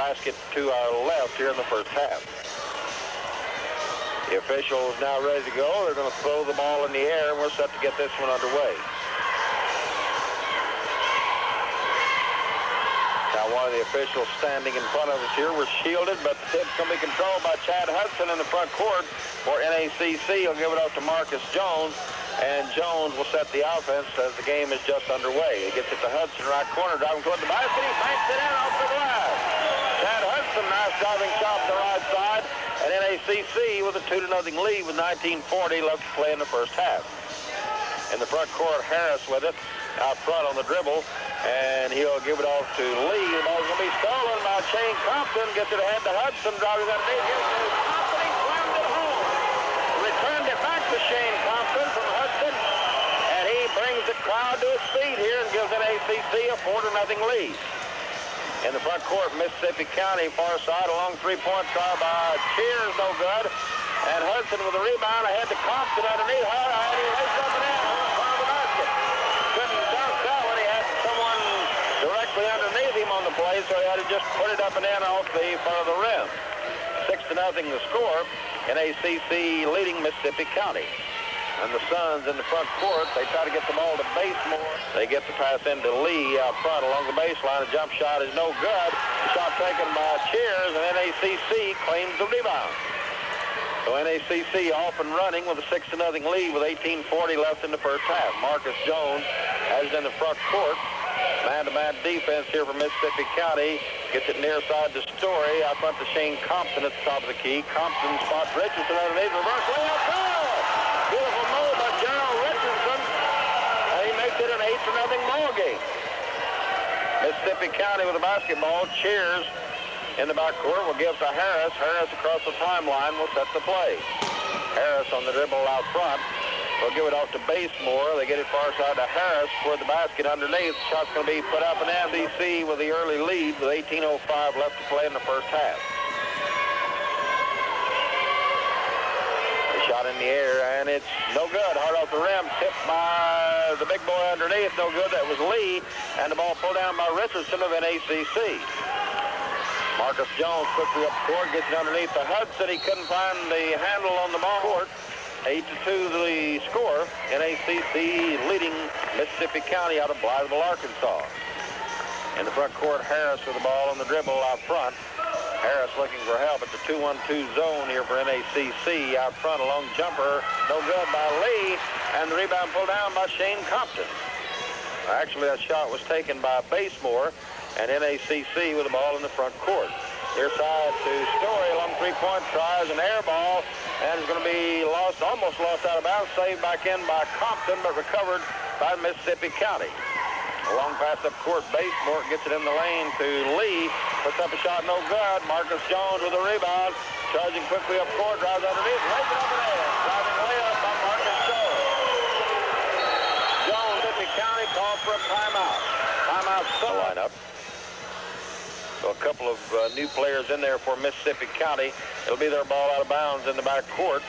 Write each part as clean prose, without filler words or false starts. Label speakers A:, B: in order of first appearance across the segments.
A: basket to our left here in the first half. The officials now ready to go. They're going to throw the ball in the air, and we're set to get this one underway. Now, one of the officials standing in front of us here. We're shielded, but the tip's going to be controlled by Chad Hudson in the front court for NACC. He'll give it out to Marcus Jones, and Jones will set the offense as the game is just underway. He gets it to Hudson, right corner, driving toward the basket. He banks it in off the glass. Chad Hudson, nice driving shot to the right side. And NACC with a 2-0 lead with 19:40 left to play in the first half. In the front court, Harris with it out front on the dribble, and he'll give it off to Lee. The ball's going to be stolen by Shane Compton. Gets it ahead to Hudson, driving underneath. Gives it to Compton. He slammed it home. Returned it back to Shane Compton from Hudson, and he brings the crowd to its feet here and gives NACC a 4-0 lead. In the front court, Mississippi County, far side, a long three-point try by Cheers, no good. And Hudson with a rebound ahead to Compton underneath her, and he lays up and in on the front of the basket. Couldn't dunk that one. He had someone directly underneath him on the play, so he had to just put it up and in off the front of the rim. 6-0 the score. NACC leading Mississippi County. And the Suns in the front court, they try to get the ball to Basemore. They get the pass into Lee out front along the baseline. A jump shot is no good. The shot taken by Cheers, and NACC claims the rebound. So NACC off and running with a 6-0 lead with 18:40 left in the first half. Marcus Jones has it in the front court. Man-to-man defense here for Mississippi County. Gets it near side to Story. Out front to Shane Compton at the top of the key. Compton spots Richardson underneath. Reverse layup. Good! Beautiful move by Gerald Richardson. And he makes it an 8-0 ball game. Mississippi County with the basketball. Cheers in the backcourt will give to Harris. Harris across the timeline will set the play. Harris on the dribble out front. We'll give it off to Basemore. They get it far side to Harris toward the basket underneath. The shot's going to be put up, and NACC with the early lead with 18:05 left to play in the first half. The shot in the air, and it's no good. Hard off the rim, tipped by the big boy underneath. No good. That was Lee, and the ball pulled down by Richardson of NACC. Marcus Jones quickly up court, gets it underneath to Hudson. He couldn't find the handle on the ball court. 8-2 the score. NACC leading Mississippi County out of Blytheville, Arkansas. In the front court, Harris with the ball on the dribble out front. Harris looking for help. It's a 2-1-2 zone here for NACC. Out front, a long jumper. No good by Lee. And the rebound pulled down by Shane Compton. Actually, that shot was taken by Basemore. And NACC with the ball in the front court. Near side to Story, long three-point tries an air ball, and is going to be lost, almost lost out of bounds, saved back in by Compton, but recovered by Mississippi County. A long pass up court, Basemore gets it in the lane to Lee, puts up a shot, no good. Marcus Jones with a rebound, charging quickly up court, drives underneath, lays it up and in. Driving layup by Marcus Jones. Jones, Mississippi County called for a timeout. Timeout still lineup. So a couple of new players in there for Mississippi County. It'll be their ball out of bounds in the back court.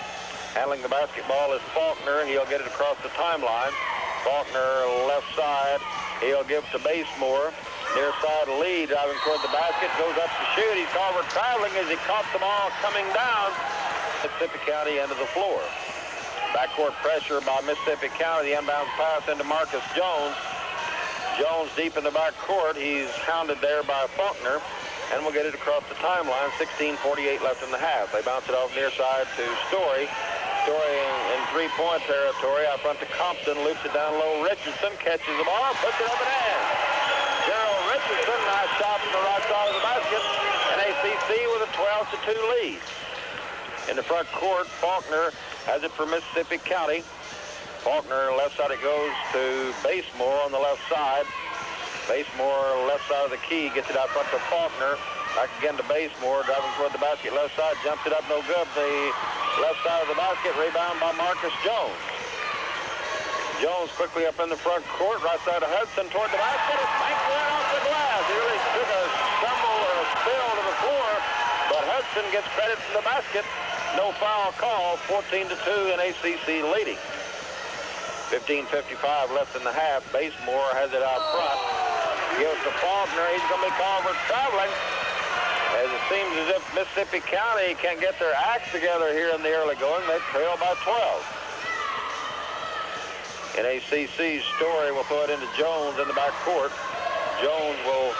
A: Handling the basketball is Faulkner. He'll get it across the timeline. Faulkner left side. He'll give to Basemore. Near side Lee driving toward the basket. Goes up to shoot. He's called for traveling as he caught the ball coming down. Mississippi County end of the floor. Backcourt pressure by Mississippi County. The inbounds pass into Marcus Jones. Jones deep in the back court. He's hounded there by Faulkner, and we'll get it across the timeline. 16:48 left in the half. They bounce it off near side to Story. Story in three-point territory. Out front to Compton. Loops it down low. Richardson catches the ball, puts it up and in. Gerald Richardson, nice shot from the right side of the basket. And NACC with a 12-2 lead. In the front court, Faulkner has it for Mississippi County. Faulkner, left side it goes to Basemore on the left side. Basemore, left side of the key, gets it out front to Faulkner. Back again to Basemore, driving toward the basket, left side, jumps it up, no good. The left side of the basket, rebound by Marcus Jones. Jones quickly up in the front court, right side of Hudson toward the basket. It's banked right off the glass. He really took a stumble or a spill to the floor, but Hudson gets credit from the basket. No foul call, 14-2, NACC leading. 15:55 left in the half. Basemore has it out front. Gives to Faulkner. He's going to be called for traveling. As it seems as if Mississippi County can't get their acts together here in the early going. They trail by 12. NACC's Story will throw it into Jones in the back court. Jones will,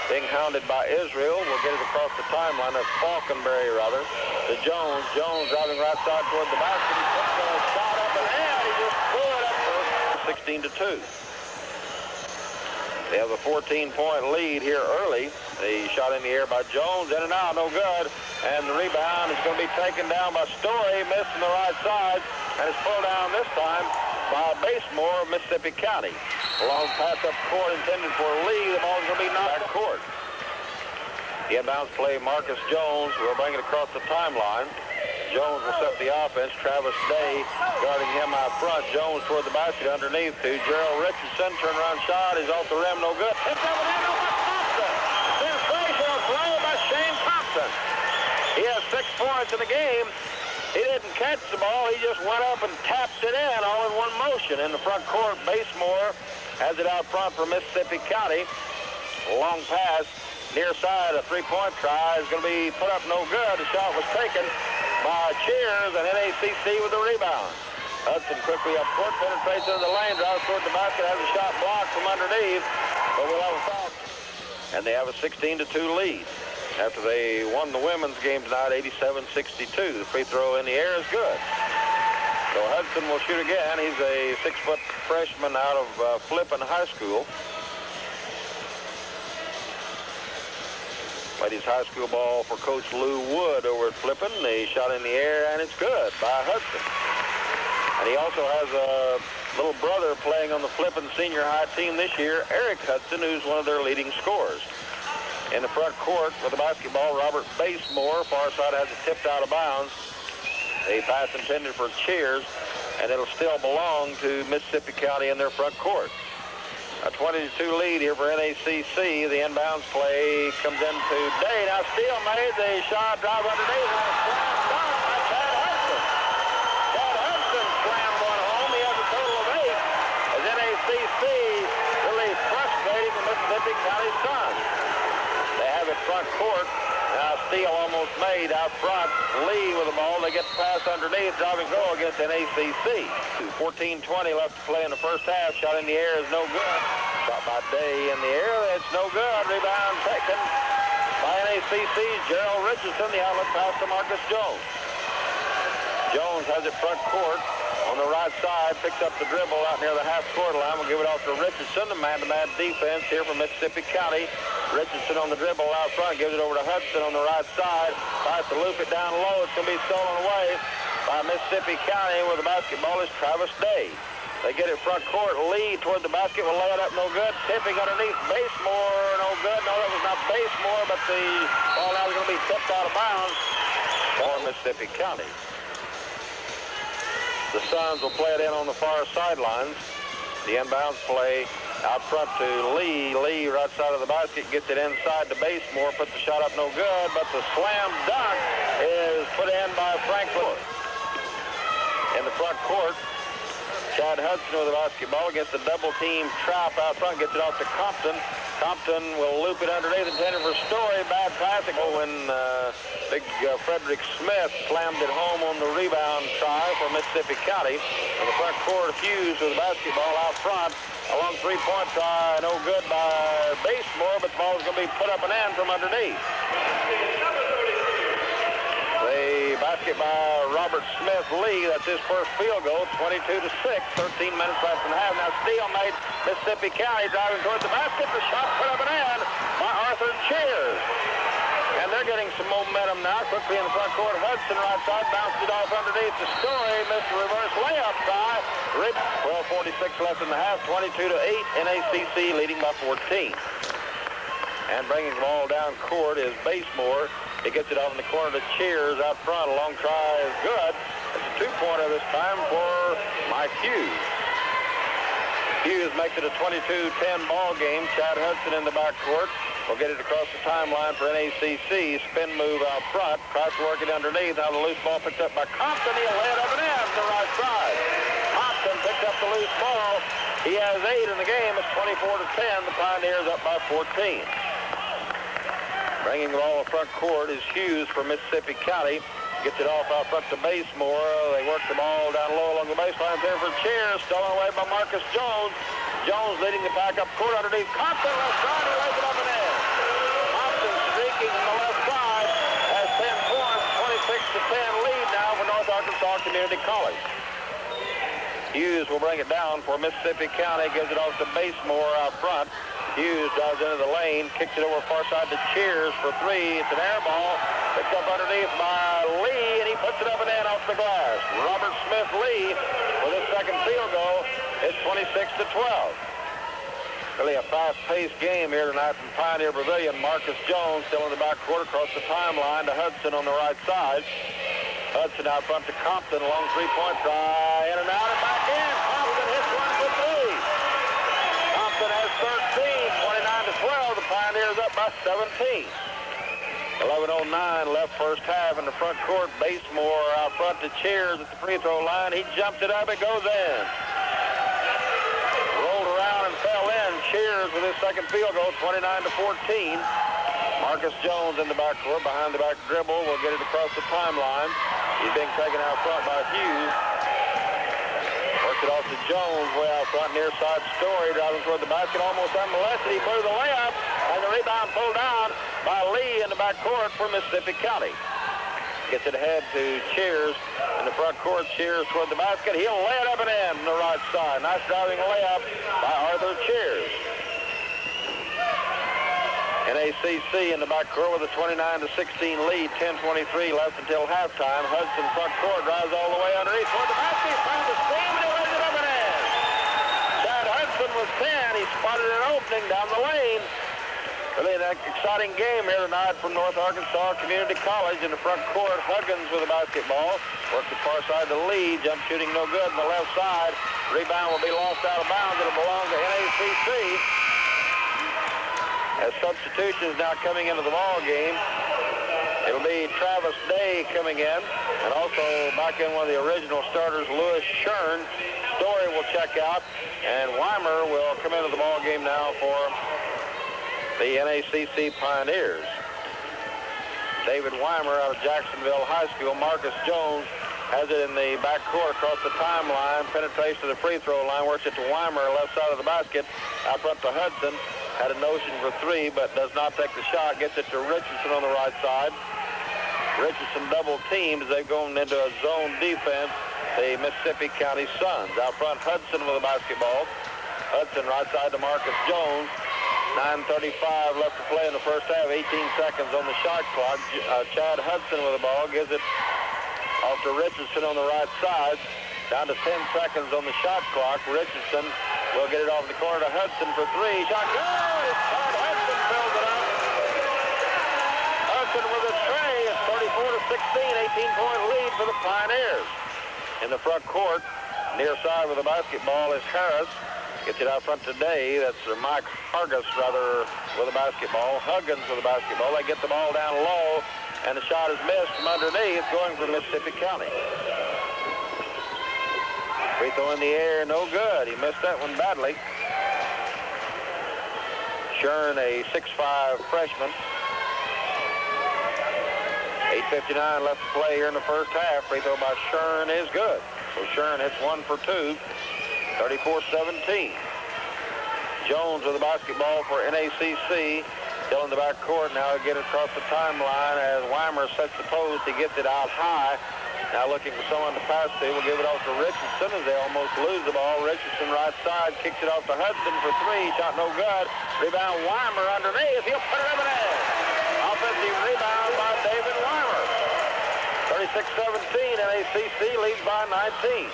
A: being hounded by Israel, will get it across the timeline. That's Falkenberry, rather, to Jones. Jones driving right side toward the basket. He puts the shot up and in. He just blew it up for 16-2. They have a 14-point lead here early. The shot in the air by Jones, in and out, no good. And the rebound is going to be taken down by Story, missed on the right side, and it's pulled down this time by Basemore of Mississippi County. A long pass up court intended for a lead. The ball is going to be knocked back court. The inbounds play, Marcus Jones will bring it across the timeline. Jones will set the offense. Travis Day guarding him out front. Jones toward the basket underneath to Gerald Richardson. Turnaround shot is off the rim, no good. Hits up and in by Thompson. Sensational play by Shane Thompson. He has 6 points in the game. He didn't catch the ball. He just went up and taps it in all in one motion. In the front court, Basemore has it out front for Mississippi County. Long pass. Near side, a three-point try is going to be put up no good. The shot was taken by Cheers, and NACC with the rebound. Hudson quickly up court, penetrates into the lane, drives toward the basket, has a shot blocked from underneath, but will have a foul. And they have a 16-2 lead. After they won the women's game tonight, 87-62. The free throw in the air is good. So Hudson will shoot again. He's a 6-foot freshman out of Flippin High School. Played his high school ball for Coach Lou Wood over at Flippin. He shot in the air, and it's good by Hudson. And he also has a little brother playing on the Flippin senior high team this year, Eric Hudson, who's one of their leading scorers. In the front court with the basketball, Robert Basemore. Far side has it tipped out of bounds. A pass intended for Cheers, and it'll still belong to Mississippi County in their front court. A 22 lead here for NACC. The inbounds play comes into Day. Now Steele made the shot, drive underneath, and a slam dunk by Chad Hudson. Chad Hudson slammed one home. He has a total of 8 as NACC really frustrating the Mississippi County Suns. They have it front court. Now Steele almost made out front. Lee with the ball. They get the pass underneath. Driving goal against NACC. 14-20 left to play in the first half. Shot in the air is no good. Shot by Day in the air. It's no good. Rebound taken by NACC's Gerald Richardson. The outlet pass to Marcus Jones. Jones has it front court on the right side. Picks up the dribble out near the half-court line. We'll give it off to Richardson. The man-to-man defense here from Mississippi County. Richardson on the dribble out front, gives it over to Hudson on the right side. Tries to loop it down low. It's going to be stolen away by Mississippi County where the basketball is Travis Day. They get it front court. Lee toward the basket will lay it up, no good. Tipping underneath Basemore, no good. No, that was not Basemore, but the ball now is going to be tipped out of bounds for Mississippi County. The Suns will play it in on the far sidelines. The inbounds play out front to Lee. Lee, right side of the basket, gets it inside to Basemore, puts the shot up no good, but the slam dunk is put in by Franklin. In the front court, Chad Hudson with the basketball against the double team trap out front, gets it off to Compton. Compton will loop it underneath, intended for Story. Bad passing when big Frederick Smith slammed it home on the rebound try for Mississippi County. In the front court, Hughes with the basketball out front. A long three-point try, no good by Basemore, but the ball is going to be put up and in from underneath. The basket by Robert Smith Lee. That's his first field goal, 22-6, 13 minutes left in the half. Now Steele made Mississippi County driving toward the basket. The shot put up and in by Arthur Cheers. And they're getting some momentum now. Quickly in the front court, Hudson right side, bounced it off underneath the Story. Missed the reverse layup try. 12:46 left in the half, 22-8. NACC leading by 14. And bringing the ball down court is Basemore. He gets it off in the corner to Cheers out front. A long try is good. It's a two-pointer this time for Mike Hughes. Hughes makes it a 22-10 ball game. Chad Hudson in the backcourt. We'll get it across the timeline for NACC. Spin move out front. Tries to work it underneath. Now the loose ball picked up by Compton. He'll lay it up and in to the right side. Compton picked up the loose ball. He has 8 in the game. It's 24-10. The Pioneers up by 14. Bringing the ball to front court is Hughes for Mississippi County. Gets it off out front to Basemore. They work the ball down low along the baseline there for Cheers. Stolen away by Marcus Jones. Jones leading the pack up court underneath Compton. Left side, he lays it up and in. Compton streaking from the left side has 10 points. 26-10 lead now for North Arkansas Community College. Hughes will bring it down for Mississippi County. Gives it off to Basemore out front. Hughes drives into the lane, kicks it over far side to Cheers for three. It's an air ball. Picked up underneath by Lee, and he puts it up and in off the glass. Robert Smith Lee with his second field goal. It's 26-12. Really a fast-paced game here tonight from Pioneer Pavilion. Marcus Jones still in the backcourt across the timeline to Hudson on the right side. Hudson out front to Compton, long three-point try, in and out and back in. Compton hits one for three. Compton has 13, 29-12. The Pioneers up by 17. 11:09 left first half in the front court. Basemore out front to Cheers at the free throw line. He jumped it up. It goes in. Rolled around and fell in. Cheers with his second field goal, 29-14. Marcus Jones in the backcourt, behind the back dribble, will get it across the timeline. He's being taken out front by Hughes. Works it off to Jones, way out front, near side Story, driving toward the basket, almost unmolested. He blew the layup, and the rebound pulled down by Lee in the backcourt for Mississippi County. Gets it ahead to Cheers in the front court. Cheers toward the basket. He'll lay it up and in on the right side. Nice driving layup by Arthur Cheers. NACC in the backcourt with a 29-16 lead. 10:23 left until halftime. Hudson front court drives all the way underneath toward the basket. He's trying to steam, and he lays it up and in. Chad Hudson was 10. He spotted an opening down the lane. Really an exciting game here tonight from North Arkansas Community College in the front court. Huggins with the basketball. Works the far side to Lee. Jump shooting no good on the left side. Rebound will be lost out of bounds. It'll belong to NACC. As substitutions now coming into the ball game, it'll be Travis Day coming in, and also back in one of the original starters, Lewis Shern. Story will check out, and Weimer will come into the ball game now for the NACC Pioneers. David Weimer out of Jacksonville High School. Marcus Jones has it in the backcourt across the timeline. Penetration to the free throw line. Works it to Weimer, left side of the basket. Out front to Hudson. Had a notion for three, but does not take the shot. Gets it to Richardson on the right side. Richardson double teamed as they've gone into a zone defense. The Mississippi County Suns. Out front, Hudson with the basketball. Hudson right side to Marcus Jones. 9:35 left to play in the first half. 18 seconds on the shot clock. Chad Hudson with the ball. Gives it off to Richardson on the right side. Down to 10 seconds on the shot clock. Richardson will get it off the corner to Hudson for three. Shot good! Chad Hudson fills it up. Hudson with a tray. It's 34-16. 18-point lead for the Pioneers. In the front court, near side with the basketball is Harris. Gets it out front today. That's Mike Hargis, rather, with the basketball. Huggins with the basketball. They get the ball down low, and the shot is missed from underneath, going for Mississippi County. Free throw in the air, no good. He missed that one badly. Shern, a 6'5 freshman. 8:59 left to play here in the first half. Free throw by Shern is good. So Shern hits 1 for 2. 34-17. Jones with the basketball for NACC. Still in the back court. Now he'll get it across the timeline as Weimer sets the post. He gets it out high. Now looking for someone to pass to. We'll give it off to Richardson as they almost lose the ball. Richardson right side. Kicks it off to Hudson for three. Shot no good. Rebound Weimer underneath. He'll put it up and in. Offensive rebound by David Weimer. 36-17. NACC leads by 19.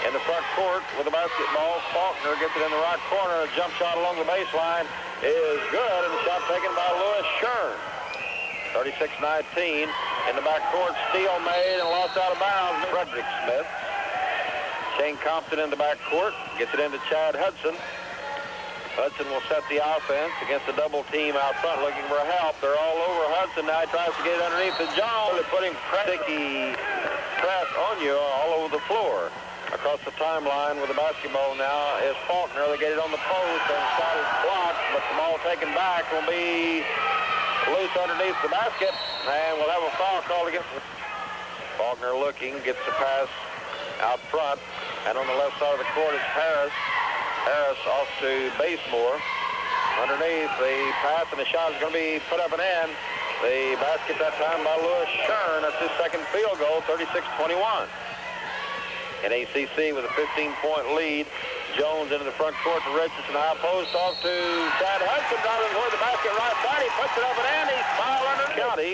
A: In the front court with the basketball, Faulkner gets it in the right corner. A jump shot along the baseline is good, and the shot taken by Lewis Shern. 36-19. In the back court, steal made and lost out of bounds. Frederick Smith. Shane Compton in the back court. Gets it into Chad Hudson. Hudson will set the offense against the double team out front looking for help. They're all over Hudson. Now he tries to get it underneath the Jones. They're putting sticky press on you all over the floor. Across the timeline with the basketball now is Faulkner. They get it on the post and shot is blocked, but the ball taken back will be loose underneath the basket, and we'll have a foul called against him. Faulkner looking, gets the pass out front, and on the left side of the court is Harris. Harris off to Basemore. Underneath, the pass and the shot is going to be put up and in. The basket that time by Lewis Shern. That's his second field goal, 36-21. NACC with a 15-point lead. Jones into the front court to Richardson, high post off to Chad Hudson, driving toward the basket right side. He puts it up and in. He's fouled under County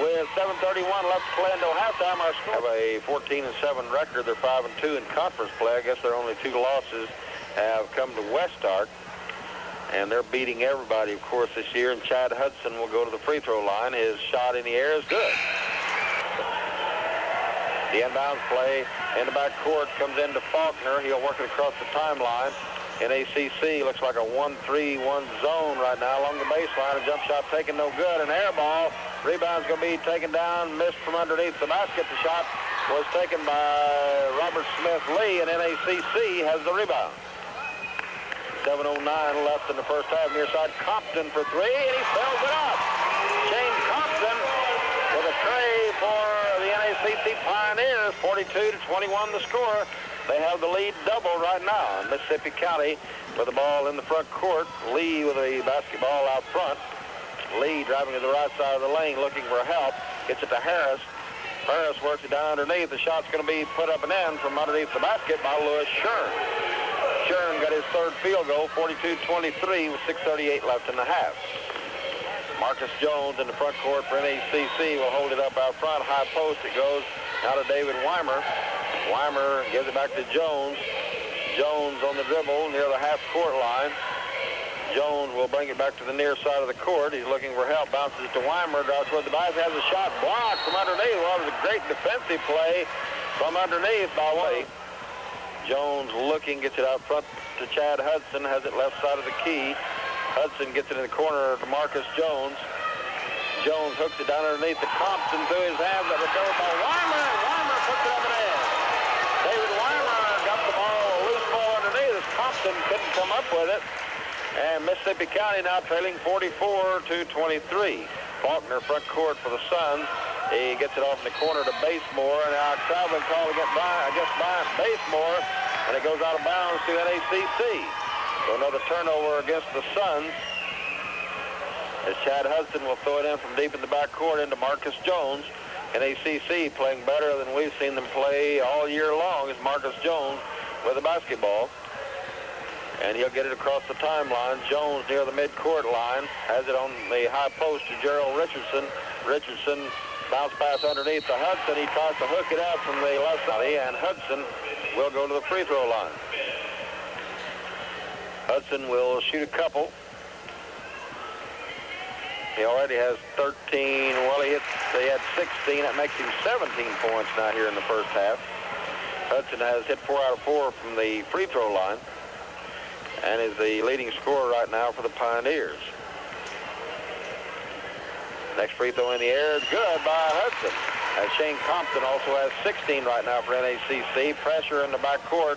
A: with 7:31 left to play until halftime. Our score have a 14-7 record. They're 5-2 in conference play. I guess their only two losses have come to Westart, and they're beating everybody, of course, this year. And Chad Hudson will go to the free throw line. His shot in the air is good. The inbounds play in the back court comes into Faulkner. He'll work it across the timeline. NACC looks like a 1-3-1 zone right now along the baseline. A jump shot taken, no good. An air ball. Rebound's going to be taken down, missed from underneath the basket. The shot was taken by Robert Smith Lee, and NACC has the rebound. 7:09 left in the first half. Near side Compton for three, and he fills it up. James Compton with a tray for the NACC Pioneers. 42-21 the score. They have the lead double right now. Mississippi County with the ball in the front court. Lee with a basketball out front. Lee driving to the right side of the lane looking for help. Gets it to Harris. Harris works it down underneath. The shot's going to be put up and in from underneath the basket by Lewis Shern. Shern got his third field goal, 42-23 with 6:38 left in the half. Marcus Jones in the front court for NACC will hold it up out front. High post it goes now to David Weimer. Weimer gives it back to Jones. Jones on the dribble near the half-court line. Jones will bring it back to the near side of the court. He's looking for help. Bounces it to Weimer. Drives toward the basket. Has a shot blocked from underneath. Well, it was a great defensive play from underneath by Way. Jones looking, gets it out front to Chad Hudson. Has it left side of the key. Hudson gets it in the corner to Marcus Jones. Jones hooks it down underneath the Compton through his hands. That recovered by Weimer, and Weimer puts it up and in. David Weimer got the ball, a loose ball underneath as Compton couldn't come up with it. And Mississippi County now trailing 44-23. Faulkner front court for the Suns. He gets it off in the corner to Basemore, and now a traveling call against Bryant Basemore, and it goes out of bounds to NACC. So another turnover against the Suns as Chad Hudson will throw it in from deep in the backcourt into Marcus Jones. NACC playing better than we've seen them play all year long is Marcus Jones with the basketball. And he'll get it across the timeline. Jones near the midcourt line has it on the high post to Gerald Richardson. Richardson bounce pass underneath to Hudson. He tries to hook it out from the left side, and Hudson will go to the free throw line. Hudson will shoot a couple. He already has 13. Well, he had 16. That makes him 17 points now here in the first half. Hudson has hit 4 out of 4 from the free throw line and is the leading scorer right now for the Pioneers. Next free throw in the air is good by Hudson. As Shane Compton also has 16 right now for NACC. Pressure in the backcourt.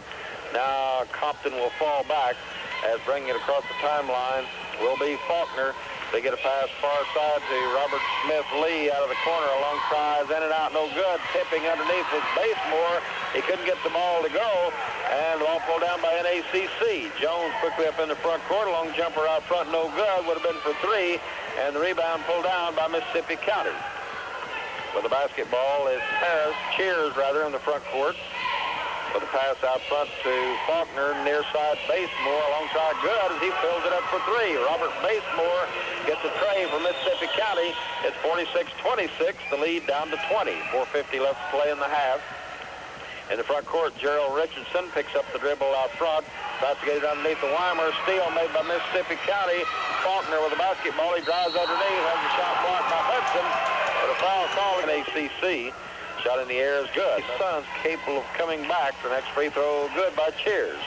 A: Now Compton will fall back as bringing it across the timeline will be Faulkner. They get a pass far side to Robert Smith Lee out of the corner. A long tries, in and out, no good. Tipping underneath was Basemore. He couldn't get the ball to go, and the ball pulled down by NACC. Jones quickly up in the front court. A long jumper out front, no good. Would have been for three, and the rebound pulled down by Mississippi County. With the basketball is Cheers in the front court. With a pass out front to Faulkner, near side Basemore. A long try good as he fills it up for three. Robert Basemore gets a tray for Mississippi County. It's 46-26, the lead down to 20. 4:50 left to play in the half. In the front court, Gerald Richardson picks up the dribble out front. Tries to get it underneath the Weimer. Steal made by Mississippi County. Faulkner with the basketball. He drives underneath. Has a shot blocked by Hudson. But a foul call in ACC. Shot in the air is good. The Suns capable of coming back. The next free throw good by Cheers.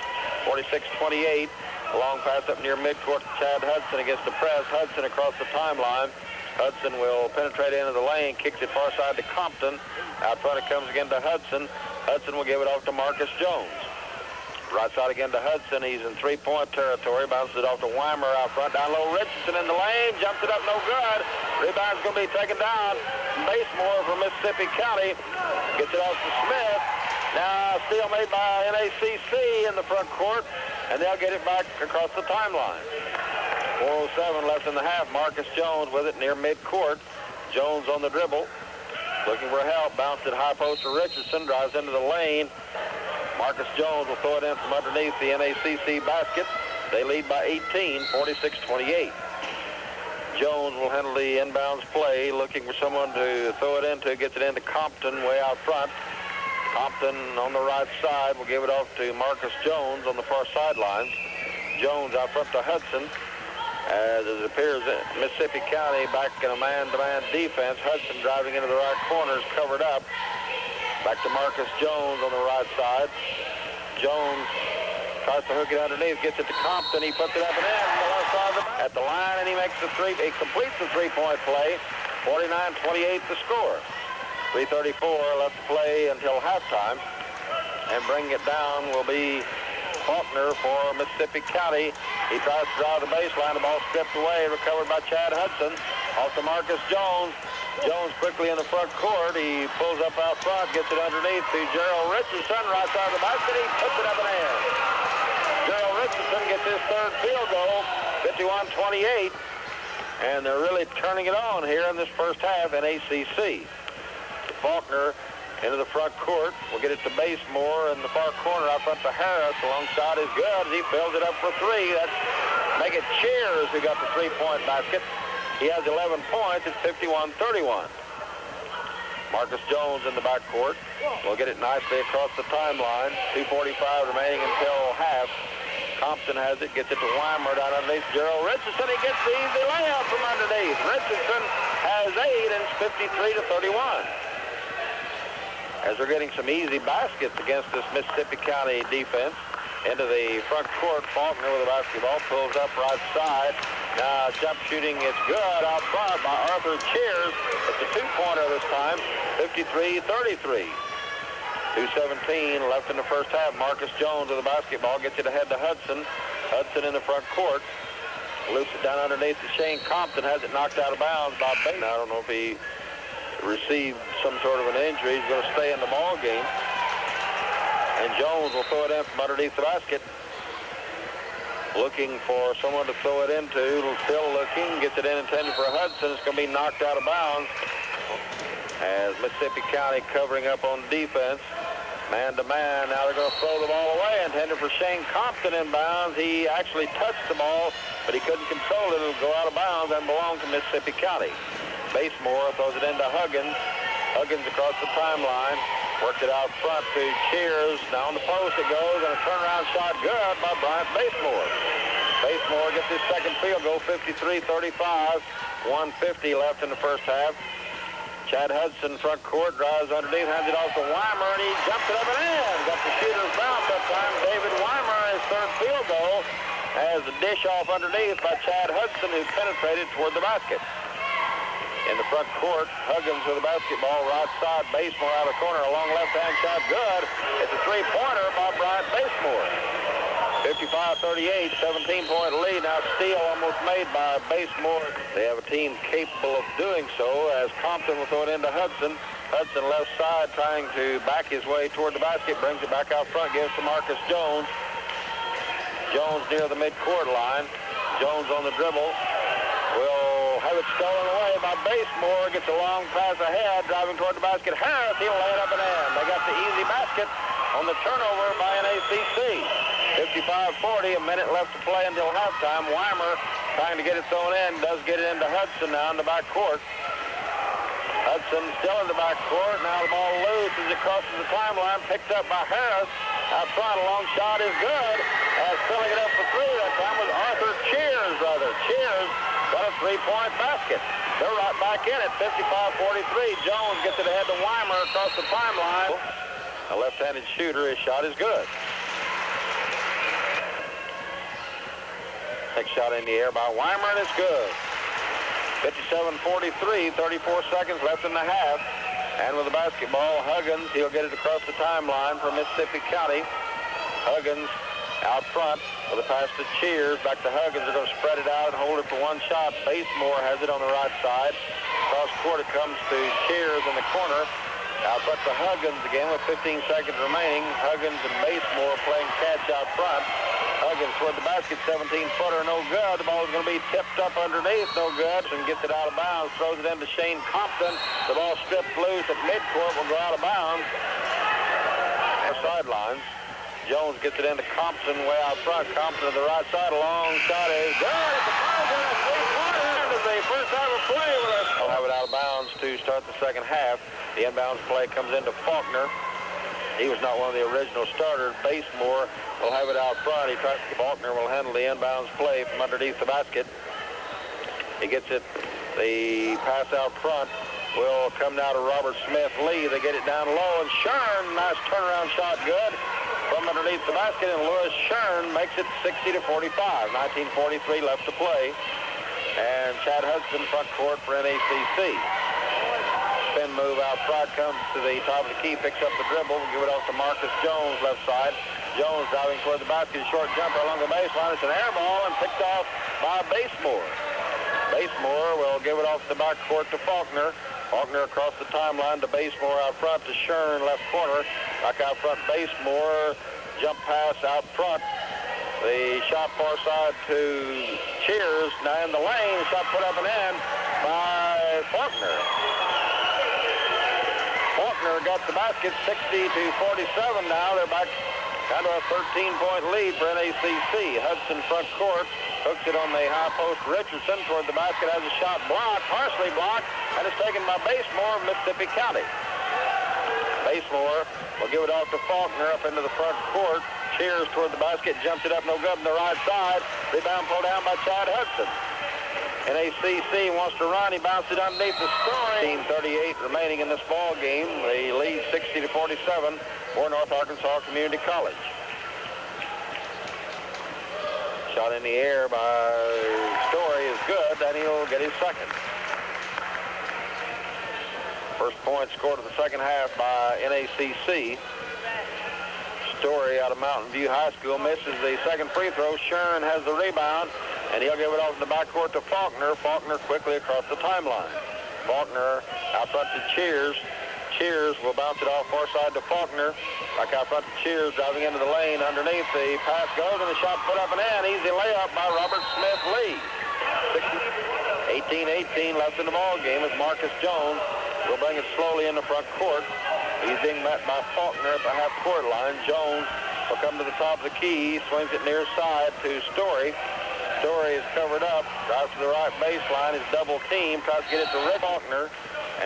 A: 46-28. A long pass up near midcourt to Chad Hudson against the press. Hudson across the timeline. Hudson will penetrate into the lane. Kicks it far side to Compton. Out front it comes again to Hudson. Hudson will give it off to Marcus Jones. Right side again to Hudson. He's in three-point territory. Bounces it off to Weimer out front. Down low, Richardson in the lane. Jumps it up, no good. Rebound's going to be taken down. Basemore from Mississippi County. Gets it off to Smith. Now steal made by NACC in the front court. And they'll get it back across the timeline. 4:07 left in the half. Marcus Jones with it near midcourt. Jones on the dribble. Looking for help. Bounced it high post to Richardson. Drives into the lane. Marcus Jones will throw it in from underneath the NACC basket. They lead by 18, 46-28. Jones will handle the inbounds play, looking for someone to throw it into. Gets it into Compton way out front. Compton on the right side will give it off to Marcus Jones on the far sidelines. Jones out front to Hudson. As it appears, Mississippi County back in a man-to-man defense. Hudson driving into the right corner is covered up. Back to Marcus Jones on the right side. Jones tries to hook it underneath, gets it to Compton. He puts it up and in on the left side at the line, and he makes the three. He completes the three-point play. 49-28 the score. 3:34 left to play until halftime. And bringing it down will be Faulkner for Mississippi County. He tries to drive the baseline. The ball stripped away, recovered by Chad Hudson. Off to Marcus Jones. Jones quickly in the front court. He pulls up out front, gets it underneath to Gerald Richardson. Right side of the basket. He puts it up and in. Gerald Richardson gets his third field goal, 51-28. And they're really turning it on here in this first half in ACC. Faulkner into the front court. We'll get it to Basemore in the far corner out front to Harris. Alongside is good. He fills it up for three. That's make it Cheers who got the three-point basket. He has 11 points. It's 51-31. Marcus Jones in the backcourt. We'll get it nicely across the timeline. 2:45 remaining until half. Compton has it. Gets it to Weimer down underneath Gerald Richardson. He gets the easy layup from underneath. Richardson has 8, and it's 53-31. As we're getting some easy baskets against this Mississippi County defense. Into the front court, Faulkner with the basketball, pulls up right side. Now jump shooting is good out front by Arthur Cheers. It's a two-pointer this time, 53-33. 2:17 left in the first half. Marcus Jones with the basketball, gets it ahead to Hudson. Hudson in the front court. Loops it down underneath to Shane Compton, has it knocked out of bounds by Bates. I don't know if he received some sort of an injury. He's going to stay in the ball game. And Jones will throw it in from underneath the basket. Looking for someone to throw it into. Still looking. Gets it in intended for Hudson. It's going to be knocked out of bounds. As Mississippi County covering up on defense. Man-to-man. Now they're going to throw the ball away. Intended for Shane Compton in bounds. He actually touched the ball, but he couldn't control it. It'll go out of bounds and belong to Mississippi County. Basemore throws it into Huggins. Huggins across the timeline. Worked it out front to Cheers. Now on the post it goes, and a turnaround shot good by Bryant Basemore. Basemore gets his second field goal, 53-35. 1:50 left in the first half. Chad Hudson, front court, drives underneath, hands it off to Weimer, and he jumps it up and in. Got the shooter's bounce that time. David Weimer, his third field goal, has a dish off underneath by Chad Hudson, who penetrated toward the basket. In the front court, Huggins with the basketball, right side, Basemore out of the corner, a long left-hand shot, good. It's a three-pointer by Bryant Basemore. 55-38, 17-point lead. Now steal almost made by Basemore. They have a team capable of doing so as Compton will throw it into Hudson. Hudson left side trying to back his way toward the basket, brings it back out front, gives to Marcus Jones. Jones near the midcourt line. Jones on the dribble. Will have it stolen away by Basemore. Gets a long pass ahead, driving toward the basket. Harris, he'll lay it up and in. They got the easy basket on the turnover by NACC. 55-40, a minute left to play until halftime. Weimer trying to get it thrown in, does get it into Hudson now in the back court. Hudson still in the back court. Now the ball loose as it crosses the timeline, picked up by Harris. Out front, a long shot is good. Filling it up for three. That time was Arthur Cheers, brother. Cheers got a three-point basket. They're right back in it, 55-43. Jones gets it ahead to Weimer across the timeline. A left-handed shooter, his shot is good. Next shot in the air by Weimer, and it's good. 57-43, 34 seconds left in the half. And with the basketball, Huggins, he'll get it across the timeline for Mississippi County. Huggins out front with a pass to Cheers. Back to Huggins. They're going to spread it out and hold it for one shot. Basemore has it on the right side. Cross court it comes to Cheers in the corner. Out front to Huggins again with 15 seconds remaining. Huggins and Basemore playing catch out front. Huggins toward the basket, 17-footer, no good. The ball is going to be tipped up underneath, no good. And gets it out of bounds, throws it into Shane Compton. The ball stripped loose at midcourt, will go out of bounds. Sidelines. Jones gets it into Compton way out front. Compton to the right side, a long shot is good. It's a buzzer, a three-pointer. It's the first time of play with us. They'll have it out of bounds to start the second half. The inbounds play comes into Faulkner. He was not one of the original starters. Basemore will have it out front. Faulkner will handle the inbounds play from underneath the basket. He gets it. The pass out front will come now to Robert Smith Lee. They get it down low, and Shern, nice turnaround shot, good from underneath the basket, and Lewis Shern makes it 60-45. 19:43 left to play, and Chad Hudson front court for NACC. Spin move out front, comes to the top of the key, picks up the dribble, give it off to Marcus Jones left side. Jones driving toward the basket, short jumper along the baseline. It's an air ball and picked off by Basemore. Basemore will give it off the back court to Faulkner. Faulkner across the timeline to Basemore out front to Shern left corner. Back out front, Basemore, jump pass out front. The shot far side to Cheers. Now in the lane, shot put up and in by Faulkner. Faulkner got the basket 60-47 now. They're back kind of a 13-point lead for NACC. Hudson front court. Hooks it on the high post. Richardson toward the basket, has a shot blocked, partially blocked, and it's taken by Basemore of Mississippi County. Basemore will give it off to Faulkner up into the front court. Cheers toward the basket, jumps it up, no good on the right side. Rebound pulled down by Chad Hudson. NACC wants to run. He bounced it underneath the Story. 38 remaining in this ball game. They lead 60-47 for North Arkansas Community College. Shot in the air by Story is good, and he'll get his second. First point scored in the second half by NACC. Story out of Mountain View High School misses the second free throw. Shern has the rebound, and he'll give it off in the backcourt to Faulkner. Faulkner quickly across the timeline. Faulkner out front to Cheers. Cheers will bounce it off far side to Faulkner. Back out front to Cheers, driving into the lane underneath. The pass goes, and the shot put up and in. Easy layup by Robert Smith Lee. 18-18 left in the ball game as Marcus Jones will bring it slowly in the front court. He's being met by Faulkner at the half-court line. Jones will come to the top of the key, swings it near side to Story. Story is covered up, drives to the right baseline, is double teamed, tries to get it to Rick Faulkner,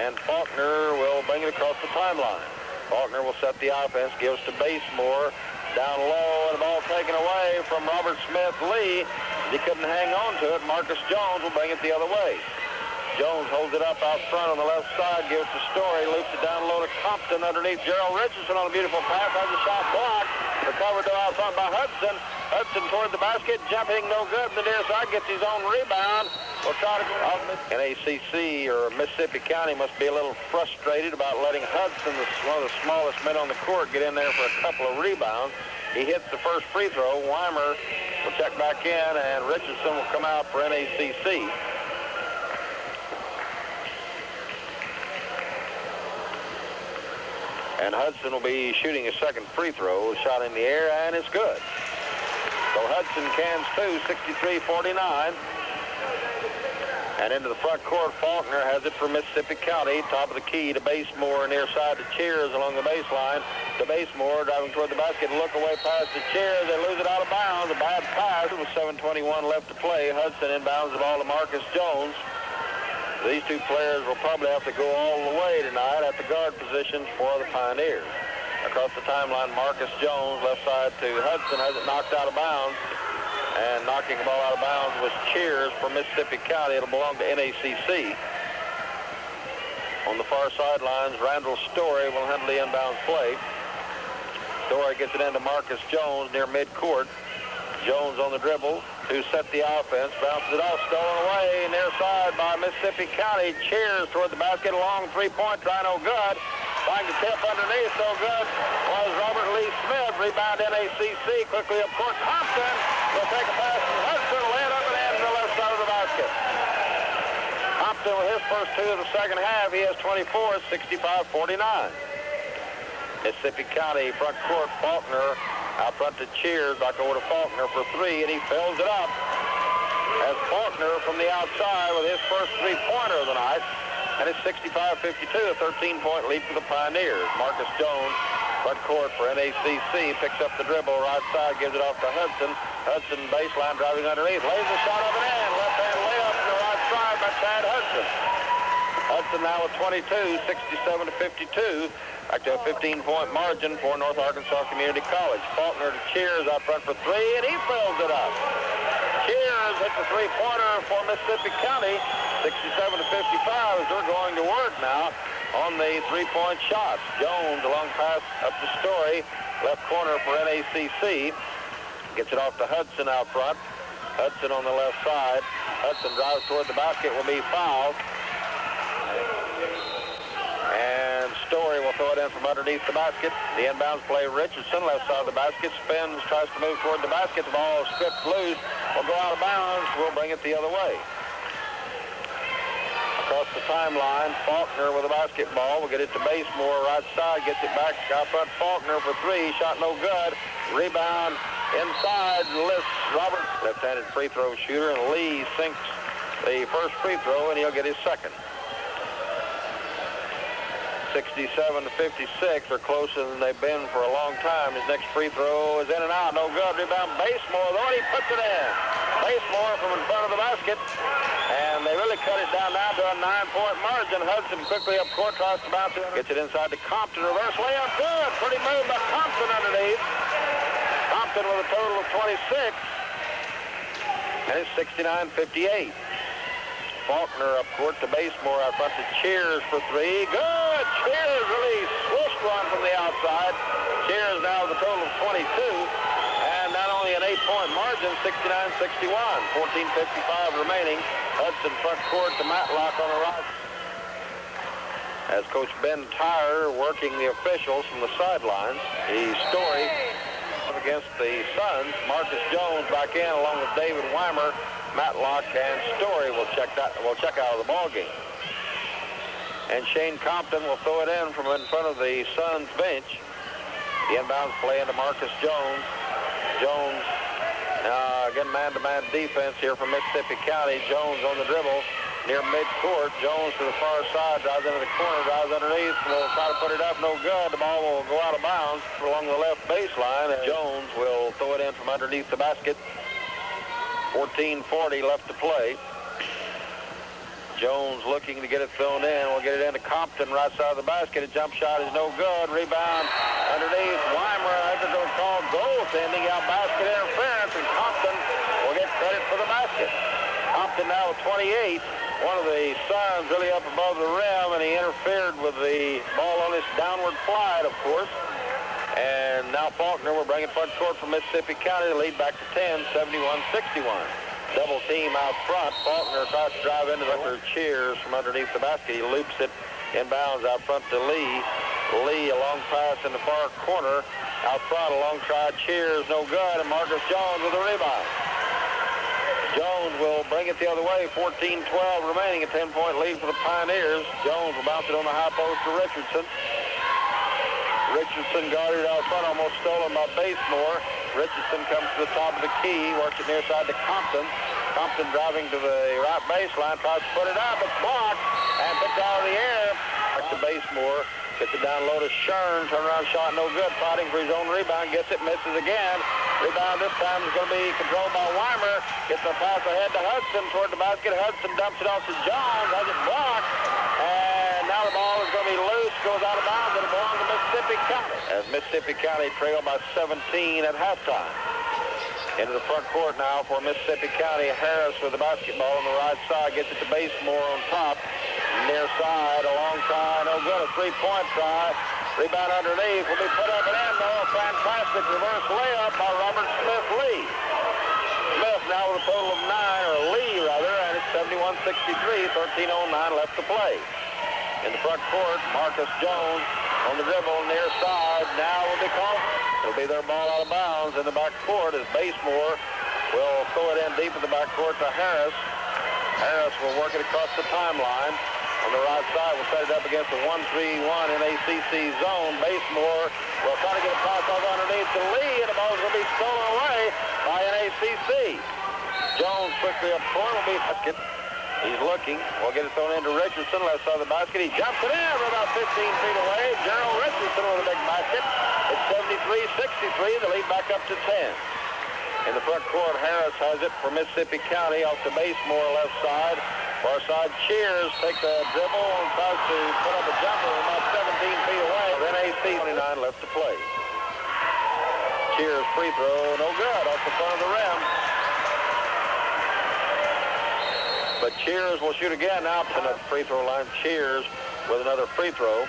A: and Faulkner will bring it across the timeline. Faulkner will set the offense, gives to Basemore, down low, and the ball taken away from Robert Smith Lee. He couldn't hang on to it. Marcus Jones will bring it the other way. Jones holds it up out front on the left side, gives to Story, loops it down low to Compton underneath Gerald Richardson on a beautiful pass, has a shot blocked, recovered to out front by Hudson. Hudson toward the basket, jumping no good from the near side, gets his own rebound. We'll try to go out. NACC or Mississippi County must be a little frustrated about letting Hudson, one of the smallest men on the court, get in there for a couple of rebounds. He hits the first free throw. Weimer will check back in, and Richardson will come out for NACC. And Hudson will be shooting his second free throw. Shot in the air, and it's good. So Hudson cans two, 63-49. And into the front court, Faulkner has it for Mississippi County. Top of the key to Basemore, near side to Cheers along the baseline. To Basemore, driving toward the basket, look away pass to Cheers. They lose it out of bounds. A bad pass with 7:21 left to play. Hudson inbounds the ball to Marcus Jones. These two players will probably have to go all the way tonight at the guard positions for the Pioneers. Across the timeline, Marcus Jones, left side to Hudson, has it knocked out of bounds. And knocking the ball out of bounds was Cheers for Mississippi County. It'll belong to NACC. On the far sidelines, Randall Story will handle the inbounds play. Story gets it into Marcus Jones near midcourt. Jones on the dribble to set the offense, bounces it off, stolen away, near side by Mississippi County. Cheers toward the basket, a long three-point try, no good. Trying to tip underneath, so good was Robert Lee Smith. Rebound NACC. Quickly up court. Compton will take a pass from Hudson. Lay it up and in to the left side of the basket. Compton with his first two of the second half. He has 24, 65-49. Mississippi County front court. Faulkner out front to Cheers. Back over to Faulkner for three, and he fills it up. As Faulkner from the outside with his first three-pointer of the night. And it's 65-52, a 13-point lead for the Pioneers. Marcus Jones, front court for NACC, picks up the dribble, right side, gives it off to Hudson. Hudson baseline driving underneath, lays a shot up and in. Left-hand layup to the right side by Chad Hudson. Hudson now with 22, 67-52. Back to a 15-point margin for North Arkansas Community College. Faulkner to Cheers out front for three, and he fills it up. Cheers hits the three-pointer for Mississippi County, 67-55, as they're going to work now on the three-point shots. Jones, a long pass up the Story, left corner for NACC. Gets it off to Hudson out front. Hudson on the left side. Hudson drives toward the basket, will be fouled. And Story will throw it in from underneath the basket. The inbounds play Richardson, left side of the basket, spins, tries to move toward the basket. The ball is stripped loose, will go out of bounds. We'll bring it the other way. Across the timeline, Faulkner with a basketball. We'll get it to Basemore, right side, gets it back out front. Faulkner for three, shot no good. Rebound inside, lifts Robert, left-handed free throw shooter, and Lee sinks the first free throw, and he'll get his second. 67-56, they're closer than they've been for a long time. His next free throw is in and out, no good. Rebound Basemore, though, and he puts it in. Basemore from in front of the basket, and they really cut it down now to a 9-point margin. Hudson quickly up court, tries to bounce it, gets it inside to Compton, reverse layup, good. Pretty move by Compton underneath. Compton with a total of 26, and it's 69-58. Faulkner up court to Basemore out front to Cheers for three. Good! Cheers really swished one from the outside. Cheers now with a total of 22. And not only an 8-point margin, 69-61. 14:55 remaining. Hudson front court to Matlock on the right. As Coach Ben Tyre working the officials from the sidelines. The Story against the Suns. Marcus Jones back in along with David Weimer. Matlock and Story will check out of the ball game. And Shane Compton will throw it in from in front of the Suns bench. The inbounds play into Marcus Jones. Jones, again, man-to-man defense here from Mississippi County. Jones on the dribble near midcourt. Jones to the far side, drives into the corner, drives underneath, and will try to put it up. No good. The ball will go out of bounds along the left baseline. And Jones will throw it in from underneath the basket. 14:40 left to play. Jones looking to get it thrown in. We'll get it into Compton, right side of the basket. A jump shot is no good. Rebound underneath. Weimer, I think they'll call goaltending out basket interference, and Compton will get credit for the basket. Compton now with 28. One of the Suns really up above the rim, and he interfered with the ball on his downward slide, of course. And now Faulkner will bring it front court from Mississippi County to lead back to 10, 71-61. Double team out front. Faulkner tries to drive into the Cheers from underneath the basket. He loops it inbounds out front to Lee. Lee, a long pass in the far corner. Out front, a long try. Cheers, no good. And Marcus Jones with a rebound. Jones will bring it the other way. 14-12 remaining, a 10-point lead for the Pioneers. Jones will bounce it on the high post to Richardson. Richardson guarded out front, almost stolen by Basemore. Richardson comes to the top of the key, works it near side to Compton. Compton driving to the right baseline, tries to put it up, it's blocked, and picked out of the air. Back to Basemore, gets it down low to Shern, turnaround shot, no good, fighting for his own rebound, gets it, misses again. Rebound this time is going to be controlled by Weimer. Gets a pass ahead to Hudson toward the basket. Hudson dumps it off to Jones, has it blocked, and now the ball is going to be loose, goes out of bounds, and it belongs to Mississippi County. As Mississippi County trail by 17 at halftime. Into the front court now for Mississippi County. Harris with the basketball on the right side, gets it to Basemore on top. Near side, a long try, no good, a three-point try. Rebound underneath, will be put up and in, though. A fantastic reverse layup by Robert Smith Lee. Smith now with a total of 9, or Lee rather, and it's 71-63, 13:09 left to play. In the front court, Marcus Jones on the dribble near side. Now will be called. It'll be their ball out of bounds in the back court as Basemore will throw it in deep in the back court to Harris. Harris will work it across the timeline. On the right side, we'll set it up against the 1-3-1 NACC zone. Basemore will try to get a pass off underneath to Lee, and the ball is going to be stolen away by NACC. Jones quickly up court will be basket. He's looking. We'll get it thrown into Richardson, left side of the basket. He jumps it in from about 15 feet away. Gerald Richardson with a big basket. It's 73-63. The lead back up to 10. In the front court, Harris has it for Mississippi County off to Basemore left side. Far side, Cheers takes a dribble and tries to put up a jumper about 17 feet away. Then AC 29 left to play. Cheers free throw, no good, off the front of the rim. But Cheers will shoot again now to the free throw line. Cheers with another free throw.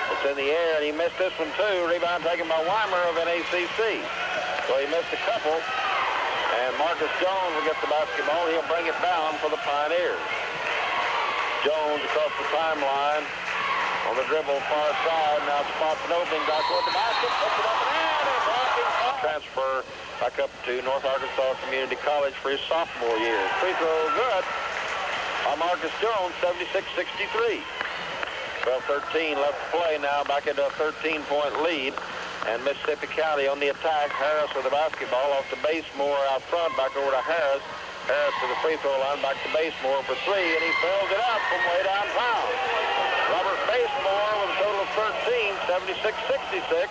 A: It's in the air, and he missed this one too. Rebound taken by Weimer of NACC. So he missed a couple. And Marcus Jones will get the basketball. He'll bring it down for the Pioneers. Jones across the timeline on the dribble far side. Now spots an opening. Got toward the basket. Puts it up and in. And a blocking transfer back up to North Arkansas Community College for his sophomore year. Free throw good by Marcus Jones, 76-63. 12-13 left to play now. Back into a 13-point lead. And Mississippi County on the attack. Harris with the basketball off to Basemore out front. Back over to Harris. Harris to the free throw line. Back to Basemore for three. And he fills it up from way downtown. Robert Basemore with a total of 13, 76-66.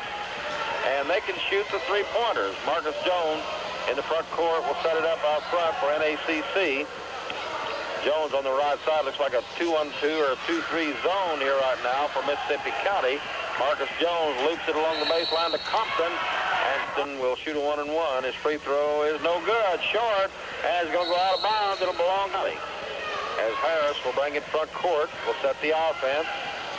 A: And they can shoot the three-pointers. Marcus Jones in the front court will set it up out front for NACC. Jones on the right side. Looks like a 2-1-2 or a 2-3 zone here right now for Mississippi County. Marcus Jones loops it along the baseline to Compton. Compton will shoot a 1-and-1. His free throw is no good. Short. And it's going to go out of bounds. It'll belong to him. As Harris will bring it front court. Will set the offense.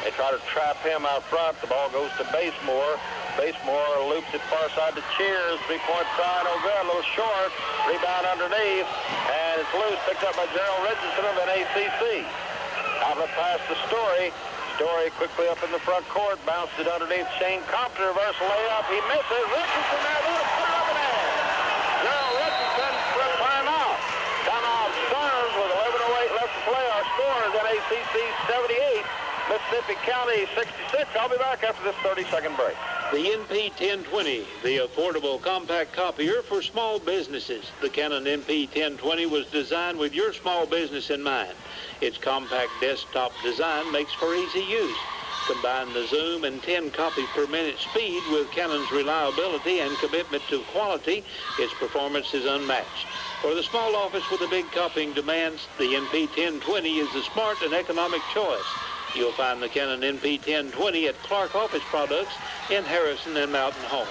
A: They try to trap him out front. The ball goes to Basemore. Basemore loops it far side to Cheers. Three-point try. No good. A little short. Rebound underneath. And it's loose. Picked up by Gerald Richardson of NACC. Outlet pass to Story. Story quickly up in the front court, bounced it underneath Shane Compton, reverse layup, he misses. Richardson now going to put it up and in. Gerald Richardson for a timeout. Timeout serves with 11:08 left to play. Our score is NACC 78, Mississippi County 66. I'll be back after this 30-second break.
B: The NP 1020, the affordable compact copier for small businesses. The Canon NP 1020 was designed with your small business in mind. Its compact desktop design makes for easy use. Combine the zoom and 10 copies per minute speed with Canon's reliability and commitment to quality. Its performance is unmatched. For the small office with the big copying demands, the NP 1020 is a smart and economic choice. You'll find the Canon NP 1020 at Clark Office Products in Harrison and Mountain Home.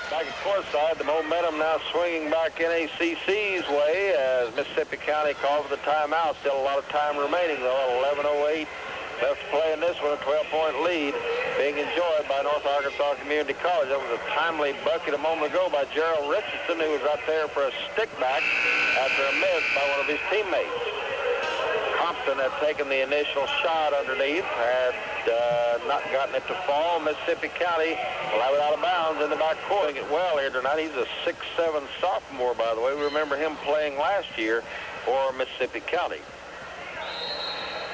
A: Back at courtside, the momentum now swinging back NACC's way as Mississippi County called for the timeout. Still a lot of time remaining, though. 11:08 left to play in this one. A 12-point lead being enjoyed by North Arkansas Community College. That was a timely bucket a moment ago by Gerald Richardson, who was right there for a stick back after a miss by one of his teammates. Compton had taken the initial shot underneath, had not gotten it to fall. Mississippi County will have it out of bounds in the back court. Doing it well here tonight. He's a 6'7" sophomore, by the way. We remember him playing last year for Mississippi County.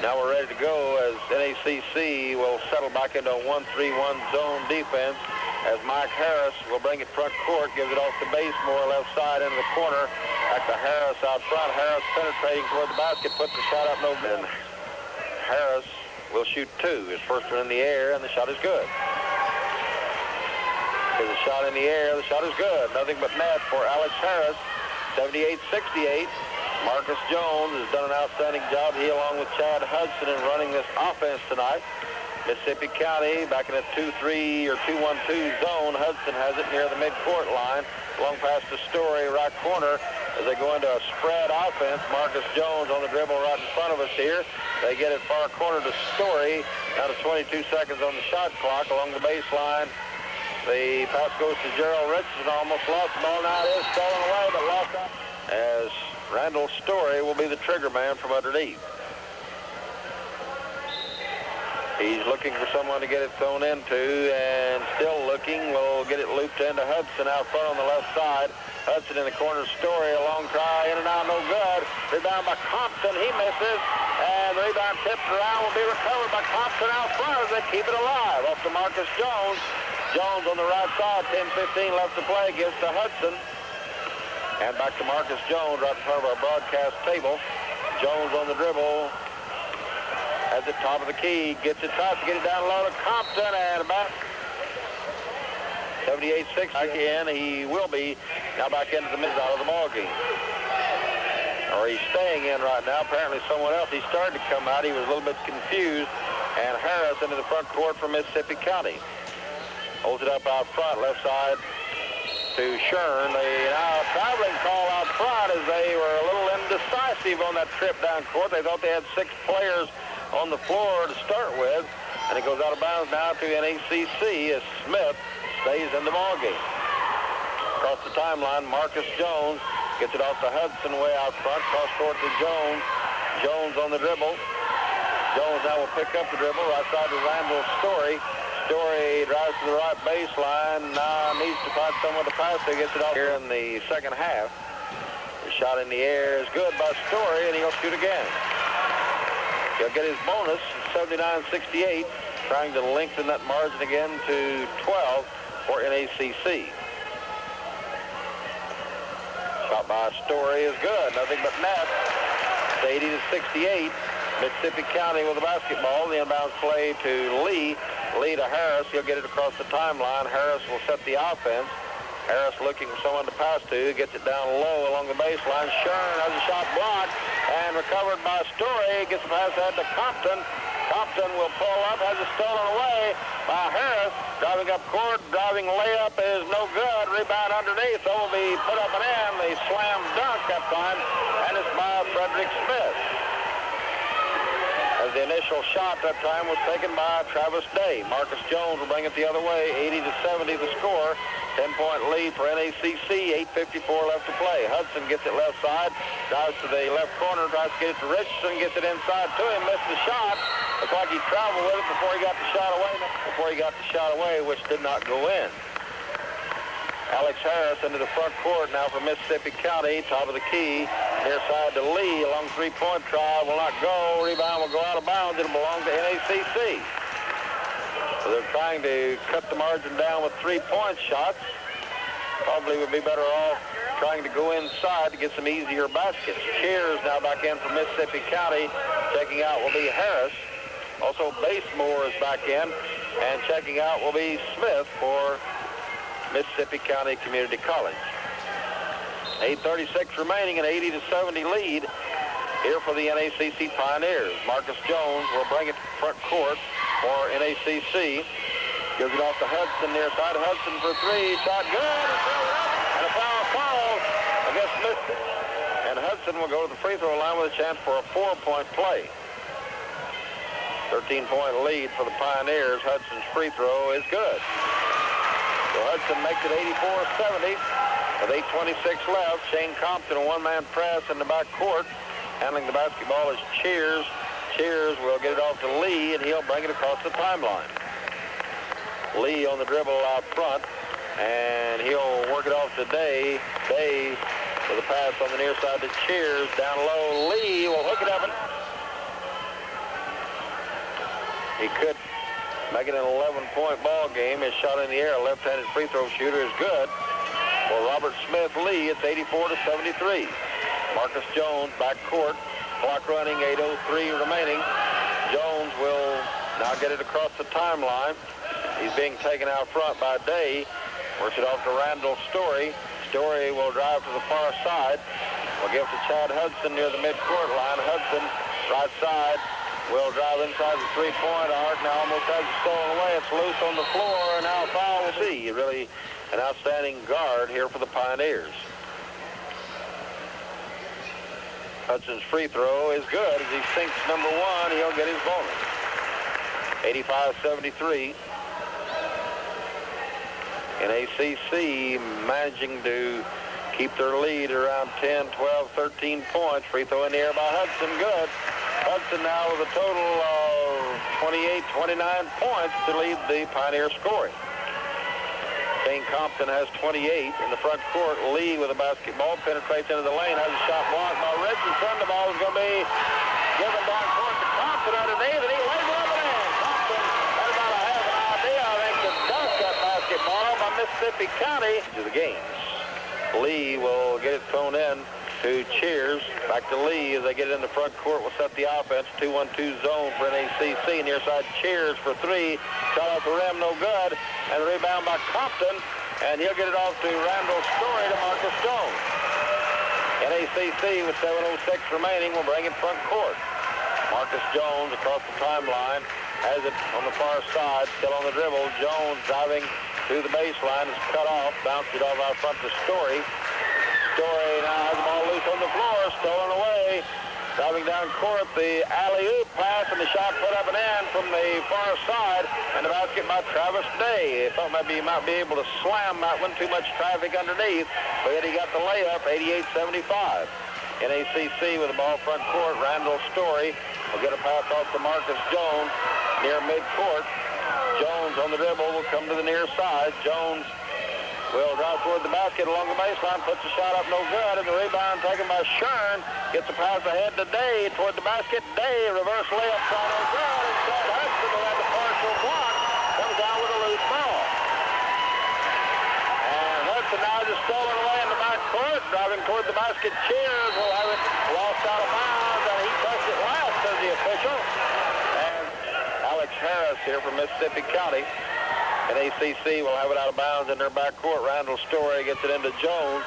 A: Now we're ready to go as NACC will settle back into a 1-3-1 zone defense as Mike Harris will bring it front court, gives it off to Basemore, left side into the corner. Back to Harris out front. Harris penetrating toward the basket, puts the shot up no good. Harris will shoot two. His first one in the air, and the shot is good. Here's a shot in the air. The shot is good. Nothing but net for Alex Harris. 78-68. Marcus Jones has done an outstanding job. He, along with Chad Hudson, in running this offense tonight. Mississippi County back in a 2-3 or 2-1-2 zone. Hudson has it near the midcourt line. Long pass to Story, right corner. As they go into a spread offense, Marcus Jones on the dribble right in front of us here. They get it far corner to Story. Down to 22 seconds on the shot clock along the baseline. The pass goes to Gerald Richardson. Almost lost the ball. Now it is stolen away, but lost out. As Randall Story will be the trigger man from underneath. He's looking for someone to get it thrown into, and still looking. Will get it looped into Hudson out front on the left side. Hudson in the corner. Story, a long try, in and out, no good. Rebound by Compton, he misses, and the rebound tipped around, will be recovered by Compton out front as they keep it alive. Off to Marcus Jones. Jones on the right side, 10-15 left to play, gives to Hudson. And back to Marcus Jones right in front of our broadcast table. Jones on the dribble. At the top of the key, gets it tough to get it down low to Compton, and about 78-6 again. He will be now back into the middle of the ball game. Or he's staying in right now. Apparently someone else. He started to come out. He was a little bit confused. And Harris into the front court for Mississippi County. Holds it up out front, left side to Shern. The now traveling call out front as they were a little indecisive on that trip down court. They thought they had 6 players on the floor to start with, and it goes out of bounds now to NACC as Smith stays in the ballgame. Across the timeline, Marcus Jones gets it off to Hudson way out front, cross court to Jones. Jones on the dribble. Jones now will pick up the dribble, right side to Randall Story. Story drives to the right baseline, now needs to find someone to pass to, gets it off here in the second half. The shot in the air is good by Story, and he'll shoot again. He'll get his bonus, 79-68, trying to lengthen that margin again to 12 for NACC. Shot by Story is good, nothing but net. It's 80-68. Mississippi County with the basketball. The inbound play to Lee. Lee to Harris. He'll get it across the timeline. Harris will set the offense. Harris looking for someone to pass to, gets it down low along the baseline. Shern has a shot blocked and recovered by Story. Gets the pass out to Compton. Compton will pull up, has it stolen away by Harris. Driving up court, driving layup is no good. Rebound underneath, so will be put up and in. The slam dunk that time, and it's by Frederick Smith. As the initial shot that time was taken by Travis Day. Marcus Jones will bring it the other way, 80-70 the score. 10-point lead for NACC, 8:54 left to play. Hudson gets it left side, drives to the left corner, tries to get it to Richardson, gets it inside to him, missed the shot. Looks like he traveled with it before he got the shot away, which did not go in. Alex Harris into the front court now for Mississippi County, top of the key, near side to Lee, along three-point try, will not go, rebound will go out of bounds, it'll belong to NACC. So they're trying to cut the margin down with three-point shots. Probably would be better off trying to go inside to get some easier baskets. Cheers now back in for Mississippi County. Checking out will be Harris. Also Basemore is back in, and checking out will be Smith for Mississippi County Community College. 8:36 remaining, an 80-70 lead here for the NACC Pioneers. Marcus Jones will bring it to front court for NACC. Gives it off to Hudson near side. Hudson for three. Shot good. And a foul call against Smith. And Hudson will go to the free throw line with a chance for a 4-point play. 13-point lead for the Pioneers. Hudson's free throw is good. So Hudson makes it 84-70 with 8:26 left. Shane Compton, a one-man press in the back court. Handling the basketball is Cheers. Cheers will get it off to Lee, and he'll bring it across the timeline. Lee on the dribble out front, and he'll work it off to Day. Day with a pass on the near side to Cheers. Down low, Lee will hook it up. He could make it an 11-point ball game. His shot in the air, a left-handed free throw shooter, is good. For Robert Smith Lee, it's 84-73. Marcus Jones, back court. Clock running, 8:03 remaining. Jones will now get it across the timeline. He's being taken out front by Day. Works it off to Randall Story. Story will drive to the far side. Will give to Chad Hudson near the midcourt line. Hudson, right side, will drive inside the three-point arc. Now almost has it stolen away. It's loose on the floor, and now foul will see. Really an outstanding guard here for the Pioneers. Hudson's free throw is good. As he sinks number one, he'll get his bonus. 85-73. NACC managing to keep their lead around 10, 12, 13 points. Free throw in the air by Hudson, good. Hudson now with a total of 28-29 points to lead the Pioneer scoring. Shane Compton has 28 in the front court. Lee with a basketball penetrates into the lane, has a shot blocked by Richardson. The ball is going to be given down court to Compton underneath, and he lays it up and in. Compton had about a half an idea, I think, to dunk that basketball by Mississippi County to the games. Lee will get it thrown in to Cheers. Back to Lee as they get it in the front court. Will set the offense. 2-1-2 zone for NACC. Near side Cheers for three. Shot off the rim, no good. And the rebound by Compton. And he'll get it off to Randall Story to Marcus Jones. NACC with 7:06 remaining will bring it front court. Marcus Jones across the timeline. Has it on the far side. Still on the dribble. Jones driving to the baseline. Is cut off. Bounced it off out front to Story. Story now has the ball loose on the floor, stolen away. Driving down court, the alley-oop pass and the shot put up and in from the far side, and the basket by Travis Day. Thought maybe he might be able to slam that one, too much traffic underneath, but yet he got the layup, 88-75. NACC with the ball front court. Randall Story will get a pass off to Marcus Jones near midcourt. Jones on the dribble will come to the near side. Jones will drive toward the basket along the baseline, puts the shot up, no good, and the rebound taken by Shern. Gets a pass ahead to Day toward the basket. Day, reverse layup, shot no good, and Chad Hudson will have the partial block. Comes down with a loose ball. And Hudson now just stolen away in the back court, driving toward the basket. Cheers will have it lost out of bounds, and he touched it last, says the official. And Alex Harris here from Mississippi County. NACC will have it out of bounds in their backcourt. Randall Story gets it into Jones.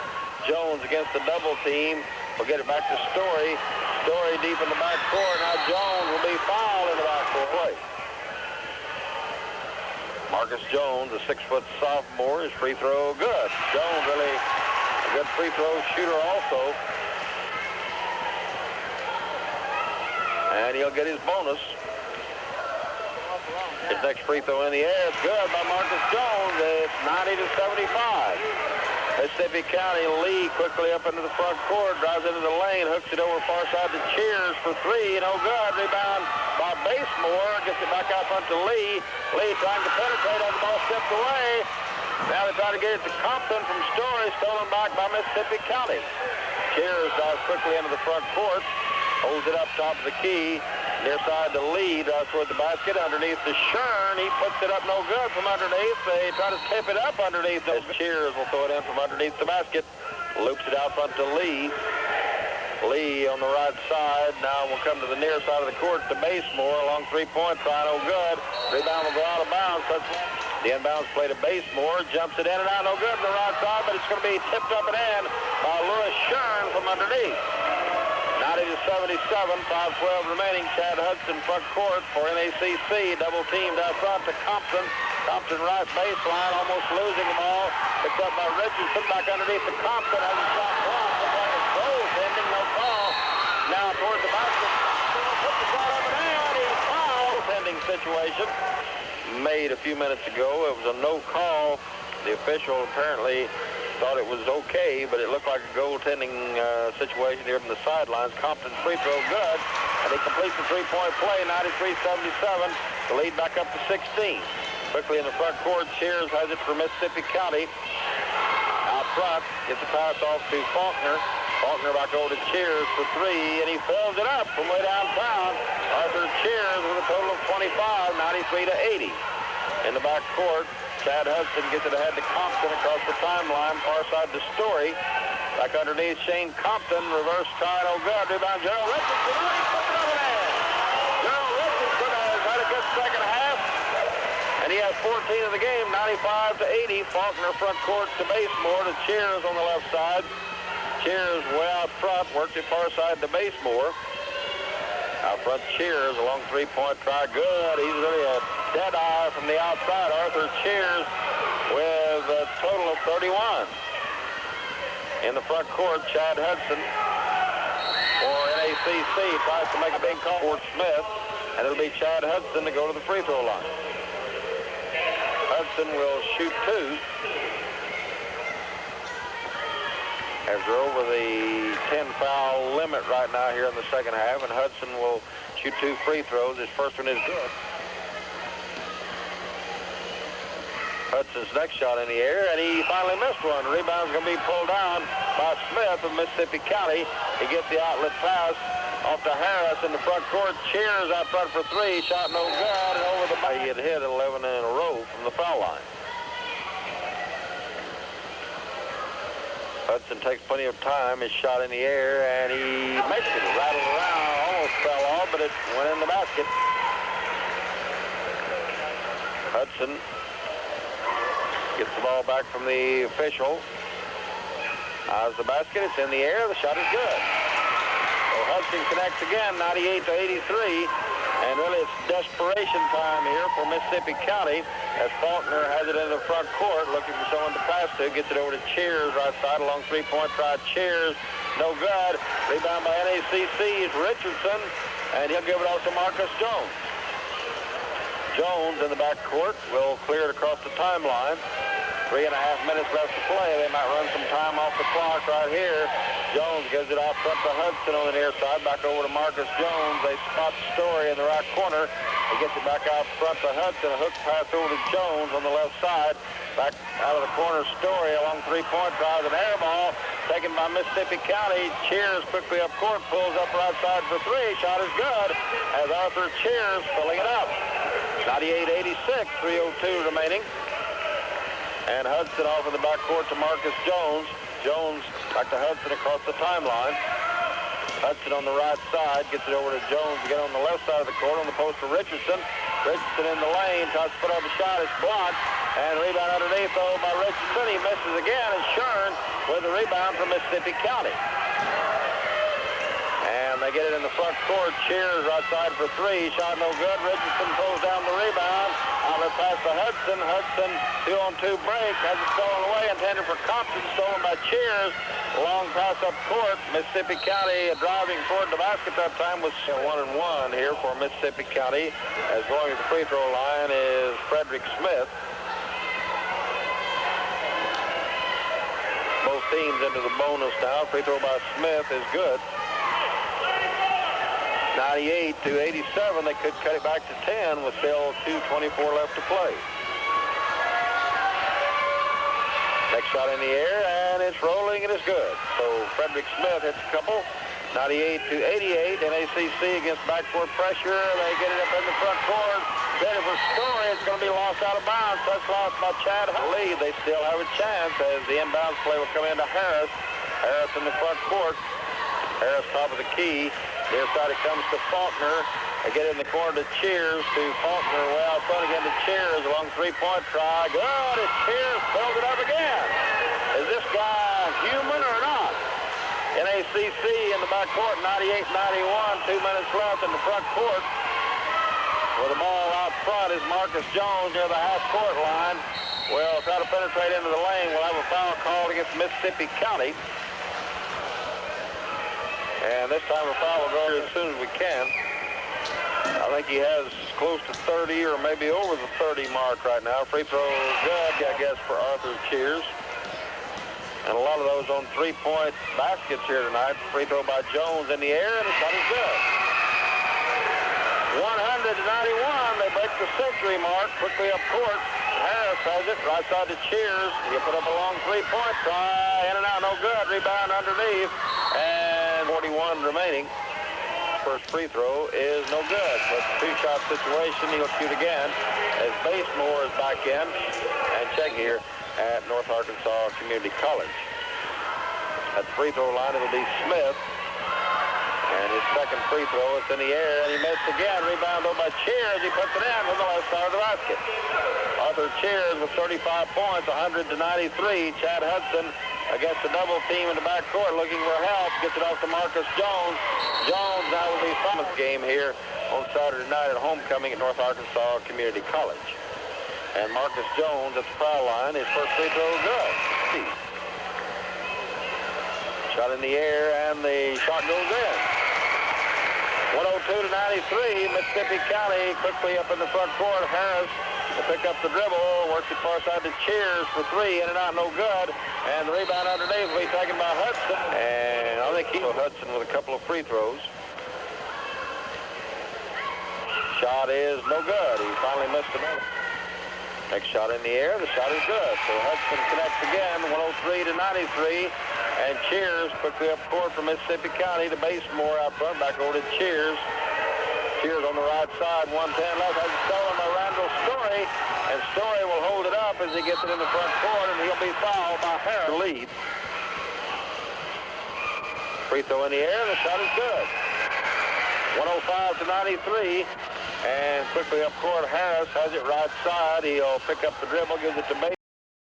A: Jones against the double team. Will get it back to Story. Story deep in the backcourt. Now Jones will be fouled in the backcourt. Marcus Jones, a 6-foot sophomore, his free throw good. Jones really a good free throw shooter also. And he'll get his bonus. His next free throw in the air is good by Marcus Jones. It's 90-75. Mississippi County. Lee quickly up into the front court, drives into the lane, hooks it over far side to Cheers for three. No good. Rebound by Basemore. Gets it back out front to Lee. Lee trying to penetrate on the ball, stepped away. Now they try to get it to Compton from Story, stolen back by Mississippi County. Cheers drives quickly into the front court, holds it up top of the key. Near side to Lee, drives toward the basket, underneath to Shern. He puts it up no good from underneath. They try to tip it up underneath. As Cheers will throw it in from underneath the basket. Loops it out front to Lee. Lee on the right side. Now will come to the near side of the court to Basemore. Along three-point try, no good. Rebound will go out of bounds. That's the inbounds play to Basemore. Jumps it in and out, no good on the right side, but it's going to be tipped up and in by Lewis Shern from underneath. 90-77, 5:12 remaining. Chad Hudson front court for NACC. Double teamed out front to Compton. Compton right baseline, almost losing the ball. Picked up by Richardson, back underneath to Compton. Has a shot blocked. Looks like it's goaltending, no call. Now toward the basket. Put the shot up and in. He's fouled. Goaltending situation made a few minutes ago. It was a no call. The official apparently thought it was okay, but it looked like a goaltending situation here from the sidelines. Compton free throw good, and he completes the three-point play, 93-77. The lead back up to 16. Quickly in the front court, Cheers has it for Mississippi County. Out front, gets the pass off to Faulkner. Faulkner back over to Cheers for three, and he fills it up from way downtown. Arthur Cheers with a total of 25, 93-80. In the back court, Chad Hudson gets it ahead to Compton across the timeline, far side to Story. Back underneath Shane Compton, reverse try, no good. Rebound Gerald Richardson, he puts it over there. Gerald Richardson has had a good second half, and he has 14 in the game, 95-80. Faulkner front court to Basemore, to Cheers on the left side. Cheers way out front, works it far side to Basemore. Out front Cheers, a long three-point try, good. He's really a dead eye from the outside. Arthur Cheers with a total of 31. In the front court, Chad Hudson for NACC tries to make a big call for Smith, and it'll be Chad Hudson to go to the free throw line. Hudson will shoot two. As they're over the 10-foul limit right now here in the second half, and Hudson will shoot two free throws. His first one is good. Hudson's next shot in the air, and he finally missed one. The rebound's going to be pulled down by Smith of Mississippi County. He gets the outlet pass off to Harris in the front court. Cheers out front for three. Shot no good, and over the back. He had hit 11 in a row from the foul line. Hudson takes plenty of time. His shot in the air, and he makes it. He rattled around, almost fell off, but it went in the basket. Hudson gets the ball back from the official. Eyes the basket. It's in the air. The shot is good. So Hudson connects again, 98-83. And really it's desperation time here for Mississippi County as Faulkner has it in the front court looking for someone to pass to. Gets it over to Cheers right side along three-point try. Cheers. No good. Rebound by NACC is Richardson. And he'll give it off to Marcus Jones. Jones in the back court will clear it across the timeline. 3.5 minutes left to play. They might run some time off the clock right here. Jones gives it out front to Hudson on the near side. Back over to Marcus Jones. They spot Story in the right corner. He gets it back out front to Hudson. A hook pass over to Jones on the left side. Back out of the corner, Story along three-point try with an air ball. Taken by Mississippi County. Cheers quickly up court. Pulls up right side for three. Shot is good as Arthur Cheers filling it up. 98-86, 3:02 remaining. And Hudson off in the backcourt to Marcus Jones. Jones back to Hudson across the timeline. Hudson on the right side gets it over to Jones again on the left side of the court on the post for Richardson. Richardson in the lane, tries to put up a shot. It's blocked. And rebound underneath though by Richardson. He misses again. And Shern with the rebound from Mississippi County. And they get it in the front court. Cheers right side for three. Shot no good. Richardson throws down the rebound. Outlet pass to Hudson. Hudson 2-on-2 break. Has it stolen away. Intended for Compton. Stolen by Cheers. Long pass up court. Mississippi County driving toward the basket that time was 1-1 here for Mississippi County. As going to the free throw line is Frederick Smith. Both teams into the bonus now. Free throw by Smith is good. 98-87, they could cut it back to 10 with still 2:24 left to play. Next shot in the air, and it's rolling, and it's good. So Frederick Smith hits a couple. 98-88, NACC against backcourt pressure. They get it up in the front court. Ready for Story. It's going to be lost out of bounds. That's lost by Chad Lead. They still have a chance as the inbounds play will come into Harris. Harris in the front court. Harris top of the key. Near side it comes to Faulkner. They get in the corner to Cheers to Faulkner. Way out front again to Cheers along three-point try. Good as Cheers fills it up again. Is this guy human or not? NACC in the back court, 98-91. 2 minutes left in the front court. With the ball out front is Marcus Jones near the half-court line. Will try to penetrate into the lane. We'll have a foul called against Mississippi County. And this time a foul will go as soon as we can. I think he has close to 30 or maybe over the 30 mark right now. Free throw good, I guess, for Arthur Cheers. And a lot of those on three-point baskets here tonight. Free throw by Jones in the air, and the shot is good. 100-91, they break the century mark. Quickly up court. Harris has it, right side to Cheers. He put up a long three-point try. In and out, no good. Rebound underneath. And 41 remaining. First free throw is no good. But two-shot situation, he'll shoot again as Basemore is back in. And check here at North Arkansas Community College. At the free throw line, it'll be Smith. And his second free throw is in the air, and he missed again. Rebound over by Cheers. He puts it in from the left side of the basket. Arthur Cheers with 35 points, 100-93. Chad Hudson against a double team in the backcourt looking for help. Gets it off to Marcus Jones. Jones now will be Thomas game here on Saturday night at homecoming at North Arkansas Community College. And Marcus Jones at the foul line. His first free throw is good. Shot in the air, and the shot goes in. 102-93, Mississippi County quickly up in the front court. Harris will pick up the dribble, works it far side to Cheers for three, in and out, no good. And the rebound underneath will be taken by Hudson. And I think he'll Hudson with a couple of free throws. Shot is no good. He finally missed another. Next shot in the air. The shot is good. So Hudson connects again, 103 to 93. And Cheers quickly up court from Mississippi County to Basemore out front. Back over to Cheers. Cheers on the right side, 110 left. Has it stolen by Randall Story. And Story will hold it up as he gets it in the front court, and he'll be fouled by Harris. Lead. Free throw in the air. The shot is good. 105 to 93. And quickly up court, Harris has it right side. He'll pick up the dribble, gives it to Bates.